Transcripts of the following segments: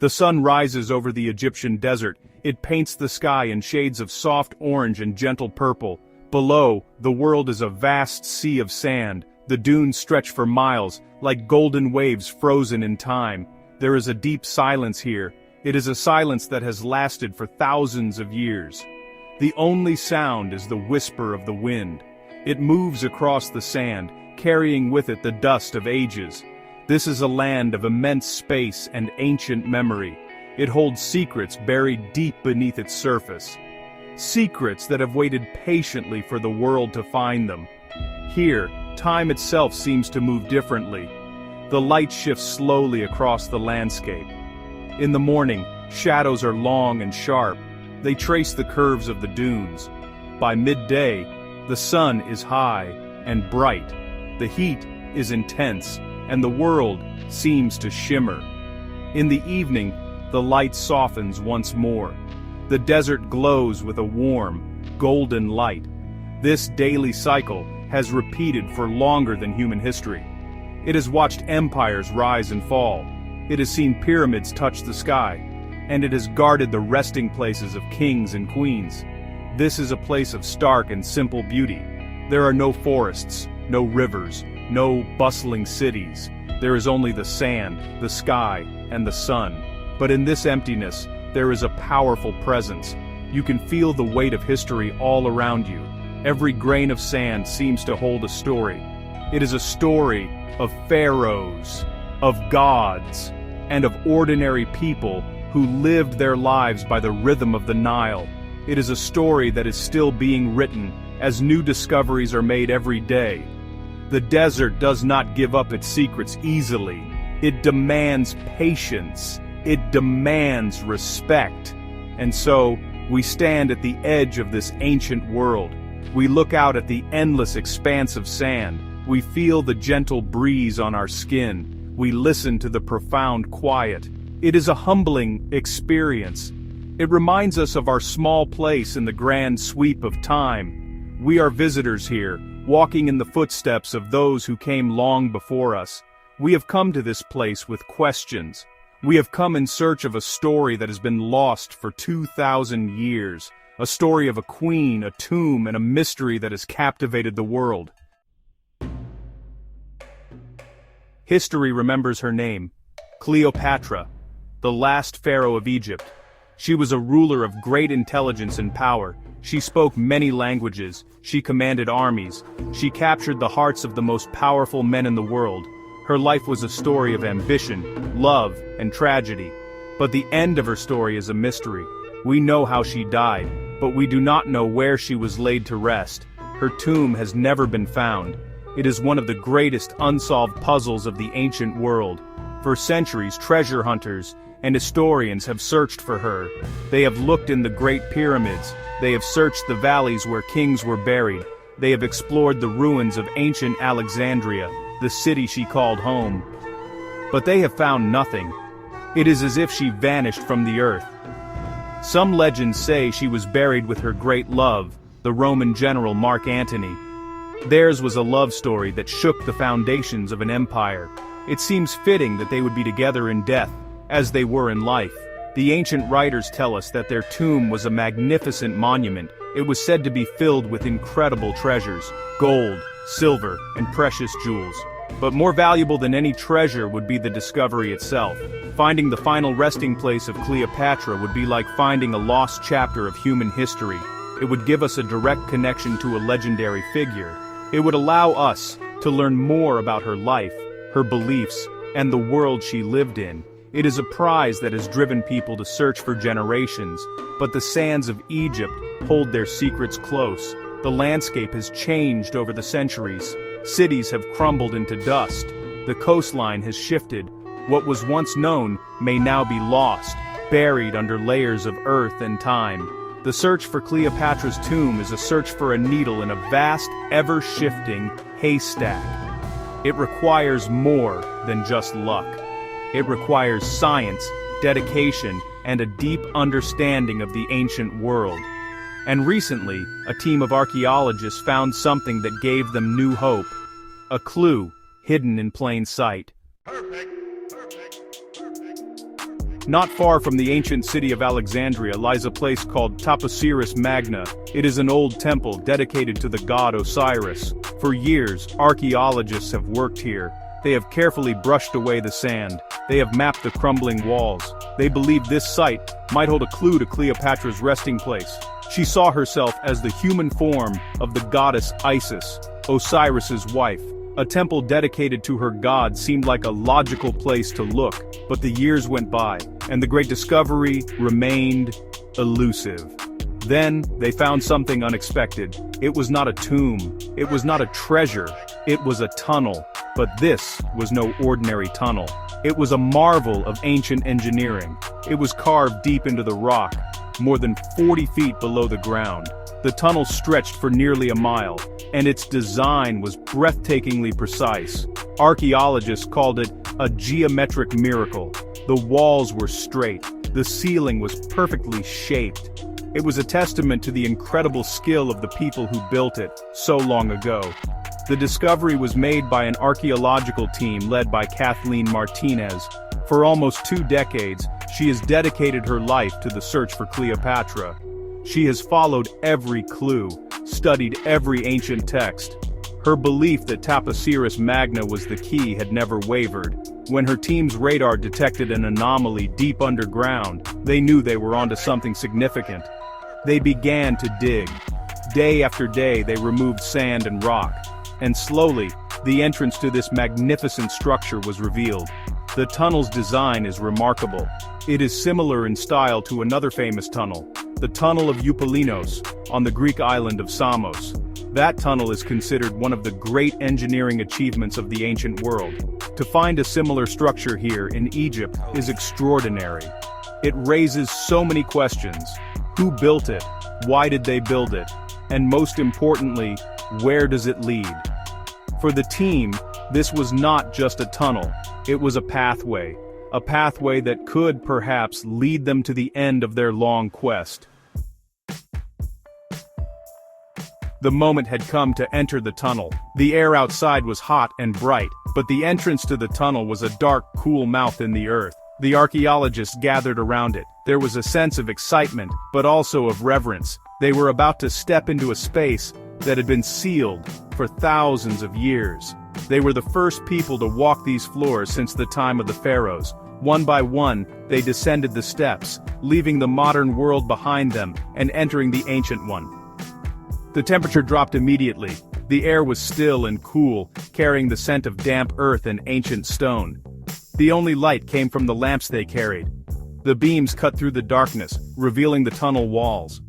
The sun rises over the Egyptian desert. It paints the sky in shades of soft orange and gentle purple. Below, the world is a vast sea of sand. The dunes stretch for miles, like golden waves frozen in time. There is a deep silence here. It is a silence that has lasted for thousands of years. The only sound is the whisper of the wind. It moves across the sand, carrying with it the dust of ages. This is a land of immense space and ancient memory. It holds secrets buried deep beneath its surface. Secrets that have waited patiently for the world to find them. Here, time itself seems to move differently. The light shifts slowly across the landscape. In the morning, shadows are long and sharp. They trace the curves of the dunes. By midday, the sun is high and bright. The heat is intense, and the world seems to shimmer. In the evening, the light softens once more. The desert glows with a warm, golden light. This daily cycle has repeated for longer than human history. It has watched empires rise and fall. It has seen pyramids touch the sky, and it has guarded the resting places of kings and queens. This is a place of stark and simple beauty. There are no forests, no rivers, no bustling cities. There is only the sand, the sky, and the sun. But in this emptiness, there is a powerful presence. You can feel the weight of history all around you. Every grain of sand seems to hold a story. It is a story of pharaohs, of gods, and of ordinary people who lived their lives by the rhythm of the Nile. It is a story that is still being written, as new discoveries are made every day. The desert does not give up its secrets easily. It demands patience. It demands respect. And so, we stand at the edge of this ancient world. We look out at the endless expanse of sand. We feel the gentle breeze on our skin. We listen to the profound quiet. It is a humbling experience. It reminds us of our small place in the grand sweep of time. We are visitors here, walking in the footsteps of those who came long before us. We have come to this place with questions. We have come in search of a story that has been lost for 2,000 years. A story of a queen, a tomb, and a mystery that has captivated the world. History remembers her name, Cleopatra, the last pharaoh of Egypt. She was a ruler of great intelligence and power. She spoke many languages. She commanded armies. She captured the hearts of the most powerful men in the world. Her life was a story of ambition, love, and tragedy. But the end of her story is a mystery. We know how she died, but we do not know where she was laid to rest. Her tomb has never been found. It is one of the greatest unsolved puzzles of the ancient world. For centuries, treasure hunters and historians have searched for her. They have looked in the Great Pyramids. They have searched the valleys where kings were buried. They have explored the ruins of ancient Alexandria, the city she called home. But they have found nothing. It is as if she vanished from the earth. Some legends say she was buried with her great love, the Roman general Mark Antony. Theirs was a love story that shook the foundations of an empire. It seems fitting that they would be together in death, as they were in life. The ancient writers tell us that their tomb was a magnificent monument. It was said to be filled with incredible treasures, gold, silver, and precious jewels. But more valuable than any treasure would be the discovery itself. Finding the final resting place of Cleopatra would be like finding a lost chapter of human history. It would give us a direct connection to a legendary figure. It would allow us to learn more about her life, her beliefs, and the world she lived in. It is a prize that has driven people to search for generations, but the sands of Egypt hold their secrets close. The landscape has changed over the centuries. Cities have crumbled into dust. The coastline has shifted. What was once known may now be lost, buried under layers of earth and time. The search for Cleopatra's tomb is a search for a needle in a vast, ever-shifting haystack. It requires more than just luck. It requires science, dedication, and a deep understanding of the ancient world. And recently, a team of archaeologists found something that gave them new hope. A clue hidden in plain sight. Perfect. Not far from the ancient city of Alexandria lies a place called Taposiris Magna. It is an old temple dedicated to the god Osiris. For years, archaeologists have worked here. They have carefully brushed away the sand. They have mapped the crumbling walls. They believe this site might hold a clue to Cleopatra's resting place. She saw herself as the human form of the goddess Isis, Osiris's wife. A temple dedicated to her god seemed like a logical place to look, but the years went by, and the great discovery remained elusive. Then, they found something unexpected. It was not a tomb. It was not a treasure. It was a tunnel. But this was no ordinary tunnel. It was a marvel of ancient engineering. It was carved deep into the rock, more than 40 feet below the ground. The tunnel stretched for nearly a mile, and its design was breathtakingly precise. Archaeologists called it a geometric miracle. The walls were straight. The ceiling was perfectly shaped. It was a testament to the incredible skill of the people who built it so long ago. The discovery was made by an archaeological team led by Kathleen Martinez. For almost 2 decades, she has dedicated her life to the search for Cleopatra. She has followed every clue, studied every ancient text. Her belief that Taposiris Magna was the key had never wavered. When her team's radar detected an anomaly deep underground, they knew they were onto something significant. They began to dig. Day after day they removed sand and rock. And slowly, the entrance to this magnificent structure was revealed. The tunnel's design is remarkable. It is similar in style to another famous tunnel, the Tunnel of Eupalinos, on the Greek island of Samos. That tunnel is considered one of the great engineering achievements of the ancient world. To find a similar structure here in Egypt is extraordinary. It raises so many questions. Who built it? Why did they build it? And most importantly, where does it lead? For the team, this was not just a tunnel, it was a pathway that could perhaps lead them to the end of their long quest. The moment had come to enter the tunnel. The air outside was hot and bright, but the entrance to the tunnel was a dark, cool mouth in the earth. The archaeologists gathered around it. There was a sense of excitement, but also of reverence. They were about to step into a space that had been sealed for thousands of years. They were the first people to walk these floors since the time of the pharaohs. One by one, they descended the steps, leaving the modern world behind them and entering the ancient one. The temperature dropped immediately. The air was still and cool, carrying the scent of damp earth and ancient stone. The only light came from the lamps they carried. The beams cut through the darkness, revealing the tunnel walls.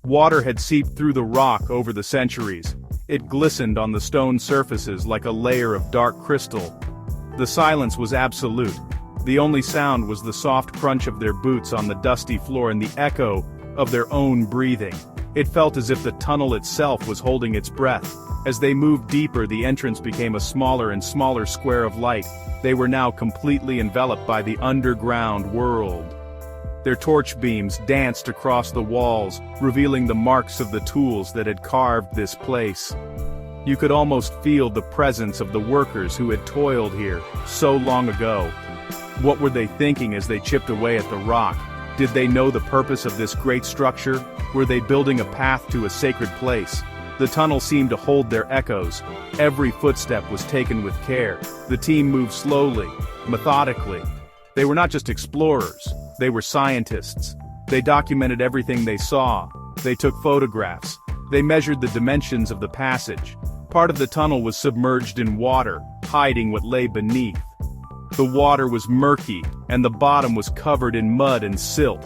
Water had seeped through the rock over the centuries. It glistened on the stone surfaces like a layer of dark crystal. The silence was absolute. The only sound was the soft crunch of their boots on the dusty floor and the echo of their own breathing. It felt as if the tunnel itself was holding its breath. As they moved deeper, the entrance became a smaller and smaller square of light. They were now completely enveloped by the underground world. Their torch beams danced across the walls, revealing the marks of the tools that had carved this place. You could almost feel the presence of the workers who had toiled here so long ago. What were they thinking as they chipped away at the rock? Did they know the purpose of this great structure? Were they building a path to a sacred place? The tunnel seemed to hold their echoes. Every footstep was taken with care. The team moved slowly, methodically. They were not just explorers, they were scientists. They documented everything they saw. They took photographs. They measured the dimensions of the passage. Part of the tunnel was submerged in water, hiding what lay beneath. The water was murky, and the bottom was covered in mud and silt.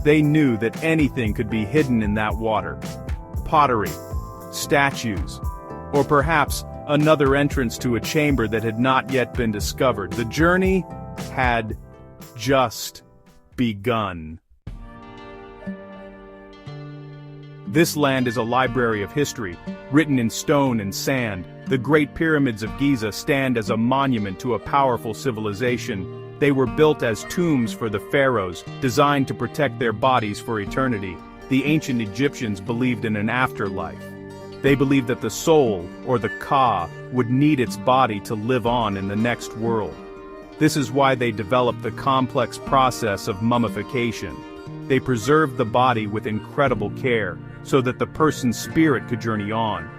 They knew that anything could be hidden in that water. Pottery, statues, or perhaps another entrance to a chamber that had not yet been discovered. The journey had just begun. This land is a library of history, written in stone and sand. The Great Pyramids of Giza stand as a monument to a powerful civilization. They were built as tombs for the pharaohs, designed to protect their bodies for eternity. The ancient Egyptians believed in an afterlife. They believed that the soul, or the Ka, would need its body to live on in the next world. This is why they developed the complex process of mummification. They preserved the body with incredible care, so that the person's spirit could journey on.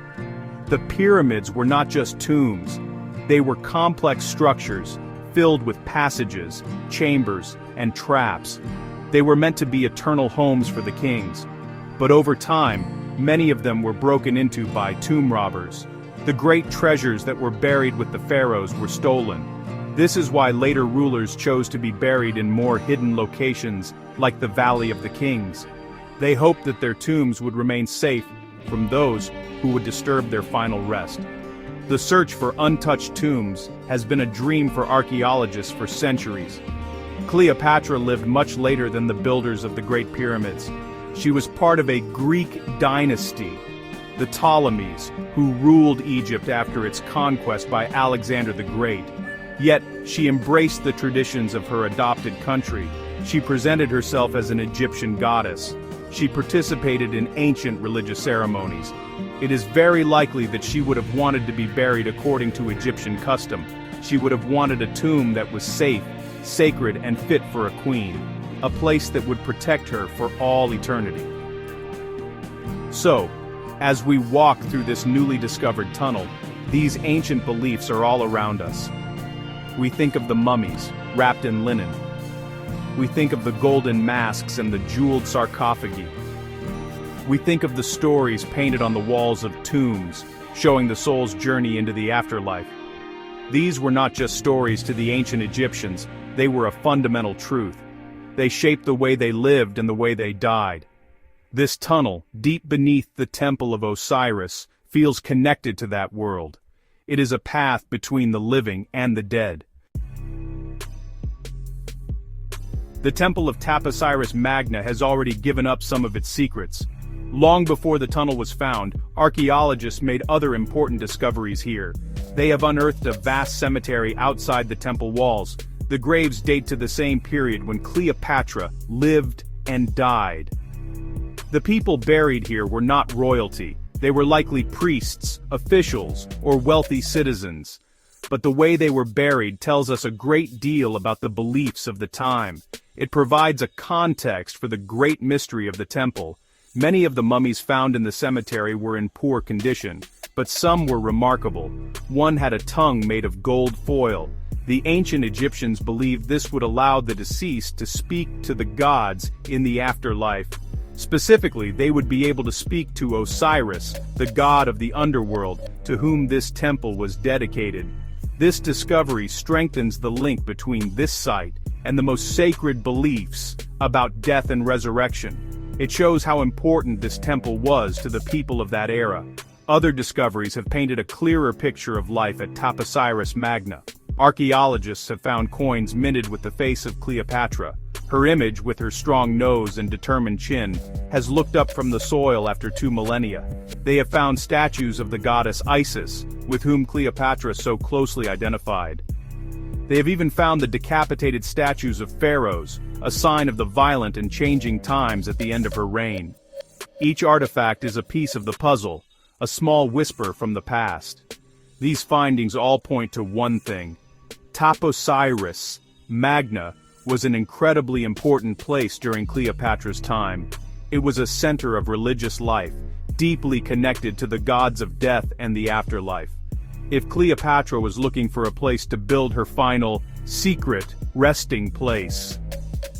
The pyramids were not just tombs. They were complex structures, filled with passages, chambers, and traps. They were meant to be eternal homes for the kings. But over time, many of them were broken into by tomb robbers. The great treasures that were buried with the pharaohs were stolen. This is why later rulers chose to be buried in more hidden locations, like the Valley of the Kings. They hoped that their tombs would remain safe from those who would disturb their final rest. The search for untouched tombs has been a dream for archaeologists for centuries. Cleopatra lived much later than the builders of the Great Pyramids. She was part of a Greek dynasty, the Ptolemies, who ruled Egypt after its conquest by Alexander the Great. Yet, she embraced the traditions of her adopted country. She presented herself as an Egyptian goddess. She participated in ancient religious ceremonies. It is very likely that she would have wanted to be buried according to Egyptian custom. She would have wanted a tomb that was safe, sacred, and fit for a queen, a place that would protect her for all eternity. So, as we walk through this newly discovered tunnel, these ancient beliefs are all around us. We think of the mummies, wrapped in linen. We think of the golden masks and the jeweled sarcophagi. We think of the stories painted on the walls of tombs, showing the soul's journey into the afterlife. These were not just stories to the ancient Egyptians, they were a fundamental truth. They shaped the way they lived and the way they died. This tunnel, deep beneath the temple of Osiris, feels connected to that world. It is a path between the living and the dead. The Temple of Taposiris Magna has already given up some of its secrets. Long before the tunnel was found, archaeologists made other important discoveries here. They have unearthed a vast cemetery outside the temple walls. The graves date to the same period when Cleopatra lived and died. The people buried here were not royalty. They were likely priests, officials, or wealthy citizens. But the way they were buried tells us a great deal about the beliefs of the time. It provides a context for the great mystery of the temple. Many of the mummies found in the cemetery were in poor condition, but some were remarkable. One had a tongue made of gold foil. The ancient Egyptians believed this would allow the deceased to speak to the gods in the afterlife. Specifically, they would be able to speak to Osiris, the god of the underworld, to whom this temple was dedicated. This discovery strengthens the link between this site and the most sacred beliefs about death and resurrection. It shows how important this temple was to the people of that era. Other discoveries have painted a clearer picture of life at Taposiris Magna. Archaeologists have found coins minted with the face of Cleopatra. Her image, with her strong nose and determined chin, has looked up from the soil after 2 millennia. They have found statues of the goddess Isis, with whom Cleopatra so closely identified. They have even found the decapitated statues of pharaohs, a sign of the violent and changing times at the end of her reign. Each artifact is a piece of the puzzle, a small whisper from the past. These findings all point to one thing. Taposiris Magna was an incredibly important place during Cleopatra's time. It was a center of religious life, deeply connected to the gods of death and the afterlife. If Cleopatra was looking for a place to build her final, secret, resting place,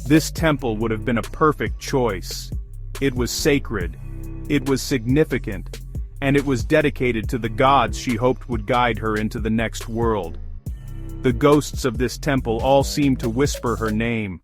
this temple would have been a perfect choice. It was sacred, it was significant, and it was dedicated to the gods she hoped would guide her into the next world. The ghosts of this temple all seem to whisper her name.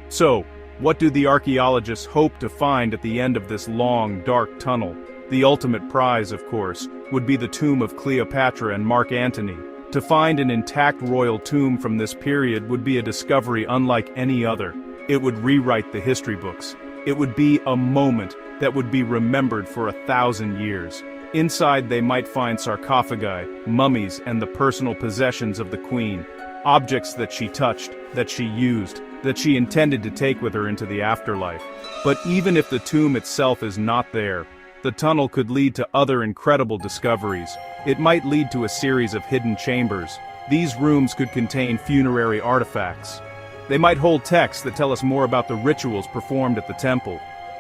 So, what do the archaeologists hope to find at the end of this long, dark tunnel? The ultimate prize, of course, would be the tomb of Cleopatra and Mark Antony. To find an intact royal tomb from this period would be a discovery unlike any other. It would rewrite the history books. It would be a moment that would be remembered for 1,000 years. Inside they might find sarcophagi, mummies, and the personal possessions of the queen. Objects that she touched, that she used, that she intended to take with her into the afterlife. But even if the tomb itself is not there, The tunnel could lead to other incredible discoveries. It might lead to a series of hidden chambers. These rooms could contain funerary artifacts. They might hold texts that tell us more about the rituals performed at the temple.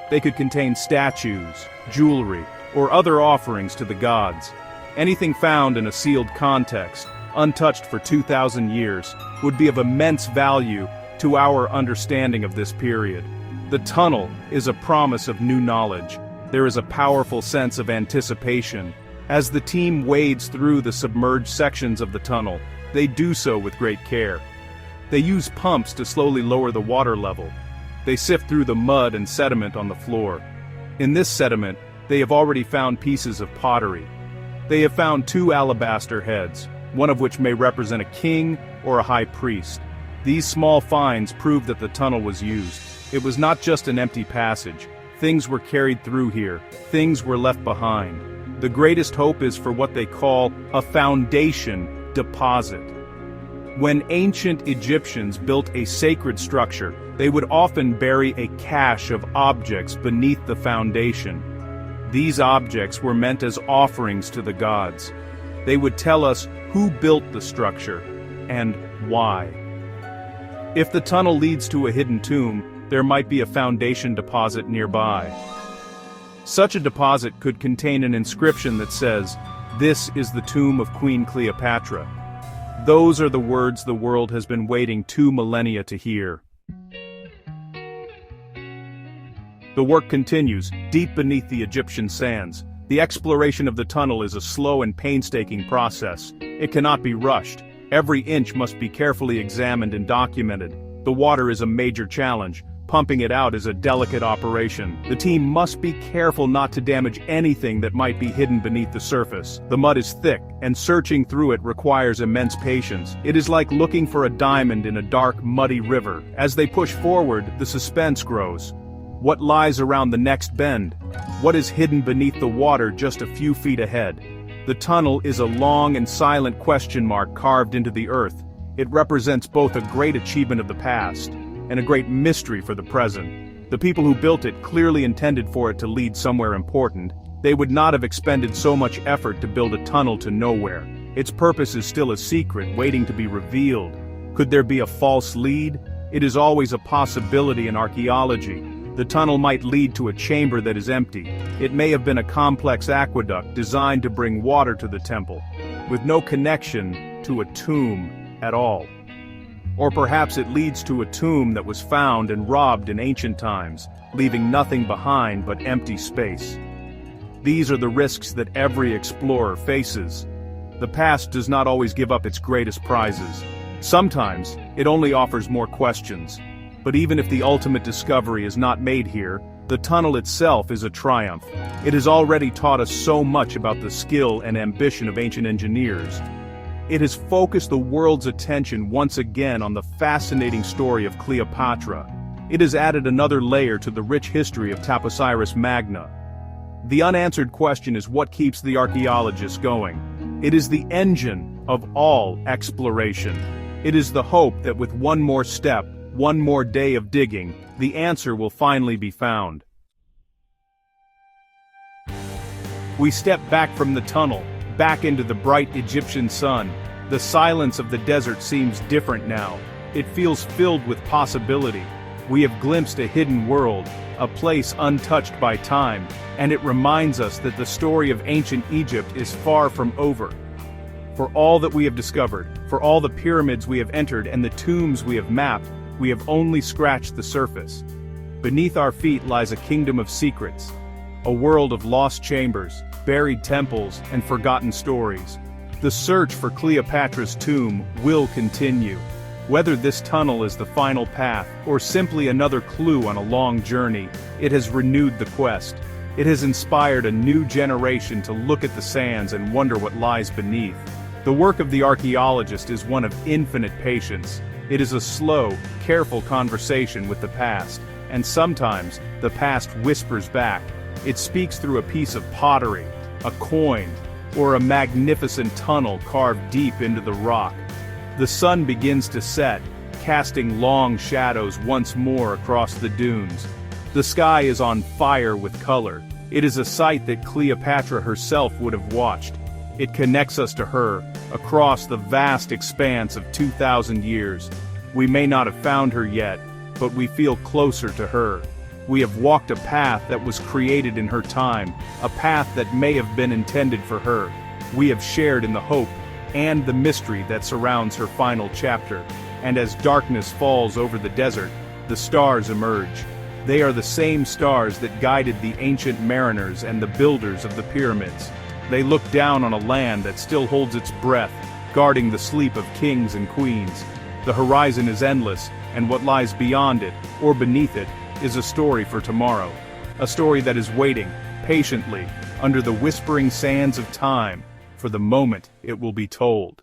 They could contain statues, jewelry, or other offerings to the gods. Anything found in a sealed context, untouched for 2,000 years, would be of immense value to our understanding of this period. The tunnel is a promise of new knowledge. There is a powerful sense of anticipation. As the team wades through the submerged sections of the tunnel, they do so with great care. They use pumps to slowly lower the water level. They sift through the mud and sediment on the floor. In this sediment, they have already found pieces of pottery. They have found 2 alabaster heads, one of which may represent a king or a high priest. These small finds prove that the tunnel was used. It was not just an empty passage. Things were carried through here. Things were left behind. The greatest hope is for what they call a foundation deposit. When ancient Egyptians built a sacred structure, they would often bury a cache of objects beneath the foundation. These objects were meant as offerings to the gods. They would tell us who built the structure and why. If the tunnel leads to a hidden tomb, there might be a foundation deposit nearby. Such a deposit could contain an inscription that says, "This is the tomb of Queen Cleopatra." Those are the words the world has been waiting 2 millennia to hear. The work continues, deep beneath the Egyptian sands. The exploration of the tunnel is a slow and painstaking process. It cannot be rushed. Every inch must be carefully examined and documented. The water is a major challenge. Pumping it out is a delicate operation. The team must be careful not to damage anything that might be hidden beneath the surface. The mud is thick, and searching through it requires immense patience. It is like looking for a diamond in a dark, muddy river. As they push forward, the suspense grows. What lies around the next bend? What is hidden beneath the water just a few feet ahead? The tunnel is a long and silent question mark carved into the earth. It represents both a great achievement of the past and a great mystery for the present. The people who built it clearly intended for it to lead somewhere important. They would not have expended so much effort to build a tunnel to nowhere. Its purpose is still a secret, waiting to be revealed. Could there be a false lead? It is always a possibility in archaeology. The tunnel might lead to a chamber that is empty. It may have been a complex aqueduct designed to bring water to the temple, with no connection to a tomb at all. Or perhaps it leads to a tomb that was found and robbed in ancient times, leaving nothing behind but empty space. These are the risks that every explorer faces. The past does not always give up its greatest prizes. Sometimes, it only offers more questions. But even if the ultimate discovery is not made here, the tunnel itself is a triumph. It has already taught us so much about the skill and ambition of ancient engineers. It has focused the world's attention once again on the fascinating story of Cleopatra. It has added another layer to the rich history of Taposiris Magna. The unanswered question is what keeps the archaeologists going. It is the engine of all exploration. It is the hope that with one more step, one more day of digging, the answer will finally be found. We step back from the tunnel, back into the bright Egyptian sun. The silence of the desert seems different now. It feels filled with possibility. We have glimpsed a hidden world, a place untouched by time, and it reminds us that the story of ancient Egypt is far from over. For all that we have discovered, for all the pyramids we have entered and the tombs we have mapped, we have only scratched the surface. Beneath our feet lies a kingdom of secrets, a world of lost chambers, buried temples, and forgotten stories. The search for Cleopatra's tomb will continue. Whether this tunnel is the final path, or simply another clue on a long journey, it has renewed the quest. It has inspired a new generation to look at the sands and wonder what lies beneath. The work of the archaeologist is one of infinite patience. It is a slow, careful conversation with the past, and sometimes, the past whispers back. It speaks through a piece of pottery, a coin, or a magnificent tunnel carved deep into the rock. The sun begins to set, casting long shadows once more across the dunes. The sky is on fire with color. It is a sight that Cleopatra herself would have watched. It connects us to her, across the vast expanse of 2,000 years. We may not have found her yet, but we feel closer to her. We have walked a path that was created in her time, a path that may have been intended for her. We have shared in the hope and the mystery that surrounds her final chapter. And as darkness falls over the desert, the stars emerge. They are the same stars that guided the ancient mariners and the builders of the pyramids. They look down on a land that still holds its breath, guarding the sleep of kings and queens. The horizon is endless, and what lies beyond it, or beneath it, is a story for tomorrow. A story that is waiting, patiently, under the whispering sands of time, for the moment it will be told.